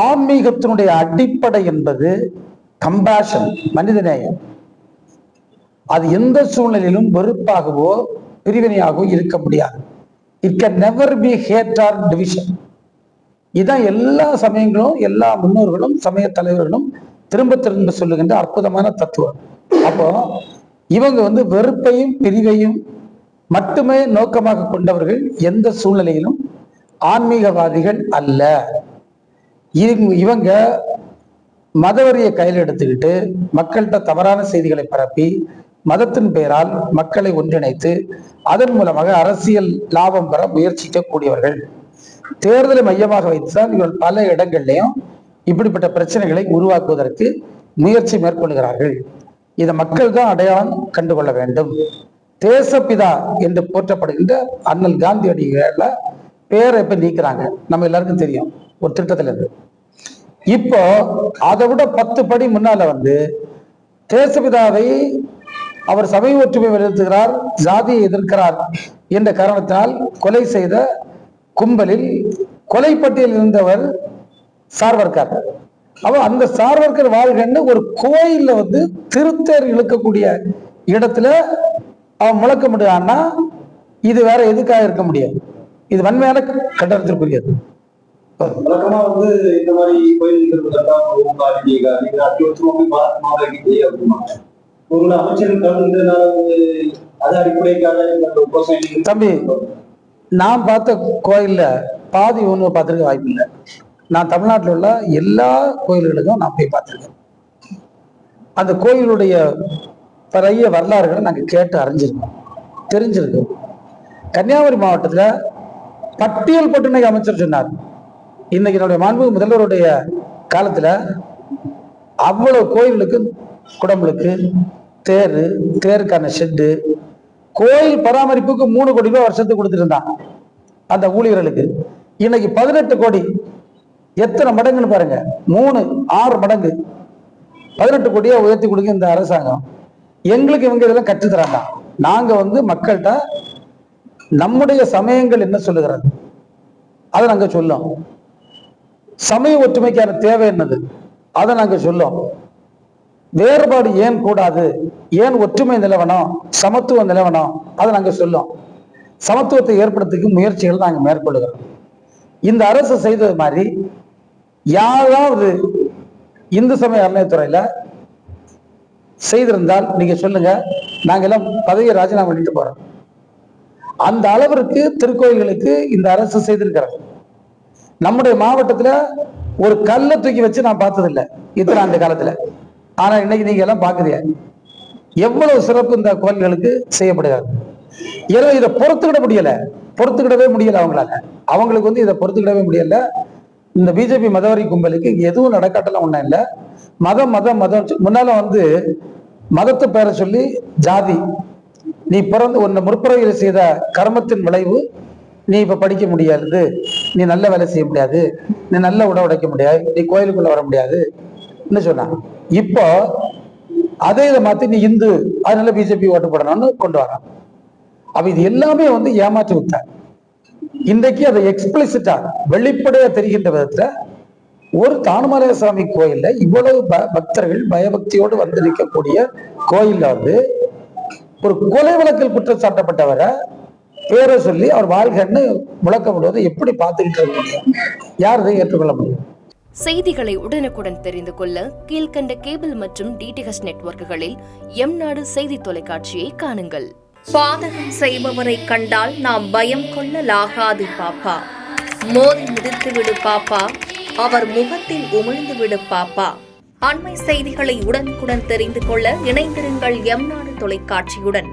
ஆன்மீகத்தினுடைய அடிப்படை என்பது கம்பேஷன், மனிதநேயம். அது எந்த சூழ்நிலையிலும் வெறுப்பாகவோ பிரிவினையாகவோ இருக்க முடியாது. It can never be hate or division. இதான் எல்லா சமயங்களும் எல்லா முன்னோர்களும் சமய தலைவர்களும் திரும்ப திரும்ப சொல்லுகின்ற அற்புதமான தத்துவம். அப்போ இவங்க வெறுப்பையும் பிரிவையும் மட்டுமே நோக்கமாக கொண்டவர்கள் எந்த சூழ்நிலையிலும் ஆன்மீகவாதிகள் அல்ல. இவங்க மதவரியை கையில் எடுத்துக்கிட்டு மக்கள்கிட்ட தவறான செய்திகளை பரப்பி மதத்தின் பெயரால் மக்களை ஒன்றிணைத்து அதன் மூலமாக அரசியல் லாபம் பெற முயற்சிக்கக்கூடியவர்கள். தேர்தலை மையமாக வைத்துதான் இவர்கள் பல இடங்கள்லையும் இப்படிப்பட்ட பிரச்சனைகளை உருவாக்குவதற்கு முயற்சி மேற்கொள்கிறார்கள். இதை மக்கள் தான் அடையாளம் கண்டுகொள்ள வேண்டும். தேசப்பிதா என்று போற்றப்படுகின்ற அண்ணல் காந்தியடிகள பேரை இப்ப நீக்கிறாங்க, நம்ம எல்லாருக்கும் தெரியும், ஒரு திட்டத்துல இருந்து. இப்போ அதை விட 10 படி முன்னால தேசப்பிதாவை அவர் சமய ஒற்றுமை வலியுறுத்துகிறார், ஜாதியை எதிர்க்கிறார் என்ற காரணத்தினால் கொலை செய்த கும்பலில் கொலைப்பட்டியல் இருந்தவர் சார்வர்கர். அவ அந்த சார்வர்கர் வாழ்கன்னு ஒரு கோயில்ல திருத்தேர் இழுக்கக்கூடிய இடத்துல அவன் முழக்க முடியான்னா இது வேற எதுக்காக இருக்க முடியாது? இது வன்மையான கண்டனத்திற்குரியது. வழக்கமா இந்த மாதிரி கோயில் தம்பி, நான் பார்த்த கோயில்ல பாதி ஒன்று பார்த்துருக்க வாய்ப்பு இல்லை. நான் தமிழ்நாட்டில் உள்ள எல்லா கோயில்களுக்கும் நான் போய் பார்த்துருக்கேன். அந்த கோயிலுடைய பழைய வரலாறுகளை நாங்கள் கேட்டு அறிஞ்சிருக்கோம், தெரிஞ்சிருக்கோம். கன்னியாகுமரி மாவட்டத்தில் பட்டியல் பட்டு அமைச்சர் சொன்னார், இன்னைக்கு என்னுடைய மாண்புமிகு முதல்வருடைய காலத்துல அவ்வளவு கோயிலுக்கு குடம்புளுக்கு தேருக்கான ஷெட்டு, கோயில் பராமரிப்புக்கு 3 கோடி ரூபாய் வருஷத்துக்கு கொடுத்துருந்தான் அந்த ஊழியர்களுக்கு. இன்னைக்கு 18 கோடி. எத்தனை மடங்குன்னு பாருங்க, 6 மடங்கு 18 கோடியா உயர்த்தி கொடுக்க இந்த அரசாங்கம். எங்களுக்கு இவங்க இதெல்லாம் கற்றுத்தராங்க. நாங்க மக்கள்கிட்ட நம்முடைய சமயங்கள் என்ன சொல்லுகிறது அதை நாங்க சொல்லும். சமய ஒற்றுமைக்கான தேவை என்னது அதை நாங்க சொல்லும். வேறுபாடு ஏன் கூடாது, ஏன் ஒற்றுமை நிலவணும், சமத்துவம் நிலவணும் அதை நாங்க சொல்லும். சமத்துவத்தை ஏற்படுத்திக்கும் முயற்சிகள் நாங்க மேற்கொள்ளுகிறோம். இந்த அரசு செய்தது மாதிரி யாராவது இந்து சமய அறநிலையத்துறையில செய்திருந்தால் நீங்க சொல்லுங்க, நாங்க எல்லாம் பதவியை ராஜினாமா பண்ணிட்டு போறோம். அந்த அளவிற்கு திருக்கோயில்களுக்கு இந்த அரசு செய்திருக்கிறார். நம்முடைய மாவட்டத்துல ஒரு கல்லை தூக்கி வச்சு நான் பார்த்ததில்லை இத்தனை ஆண்டு காலத்துல. ஆனா இன்னைக்கு நீங்க எல்லாம் பாக்குறீங்க எவ்வளவு சிறப்பு இந்த கோயில்களுக்கு செய்யப்படுகிறது. எனவே இதை பொறுத்துக்கிடவே முடியல அவங்களால. அவங்களுக்கு இதை பொறுத்துக்கிடவே முடியல. இந்த பிஜேபி மதவரி கும்பலுக்கு எதுவும் நடக்காட்டலாம் ஒண்ணும் இல்லை. மதம் முன்னால மதத்தை பேரை சொல்லி ஜாதி, நீ உன்னை முற்புறவில் செய்த கர்மத்தின் விளைவு, நீ இப்ப படிக்க முடியாது, நீ நல்ல வேலை செய்ய முடியாது, நீ நல்ல உடை உடைக்க முடியாது, நீ கோயிலுக்குள்ள வர முடியாது சொன்னான். இப்போ அதே இதை மாத்தி நீ இந்து, அதனால பிஜேபி ஓட்டு போடணும்னு கொண்டு வரான். அப்ப இது எல்லாமே ஏமாற்றி விட்டார். இன்றைக்கு அதை எக்ஸ்பிளிசிட்டா வெளிப்படையா தெரிகின்ற விதத்துல ஒரு தானுமலை சாமி கோயில்ல இவ்வளவு பக்தர்கள் பயபக்தியோடு நிற்கக்கூடிய கோயில்ல ஒரு கொலை வழக்கில் குற்றம் சாட்டப்பட்டவரை பேரை சொல்லி அவர் வாழ்கன்னு முழக்கப்படுவதை எப்படி பார்த்துக்கிட்டு இருக்க முடியும்? யார் இதை ஏற்றுக்கொள்ள முடியும்? செய்திகளை உடனுக்குடன் தெரிந்து கொள்ள கீழ்கண்ட கேபிள் மற்றும் டிடிஹெச் நெட்வொர்க்குகளில் எம்நாடு செய்தி தொலைக்காட்சியை காணுங்கள். பாதகம் செய்பவரை கண்டால் நாம் பயம் கொள்ளலாகாது பாப்பா. மோதி மிதித்து விடு பாப்பா, அவர் முகத்தில் உமிழ்ந்து விடு பாப்பா. அண்மை செய்திகளை உடனுக்குடன் தெரிந்து கொள்ள இணைந்திருங்கள் எம்நாடு தொலைக்காட்சியுடன்.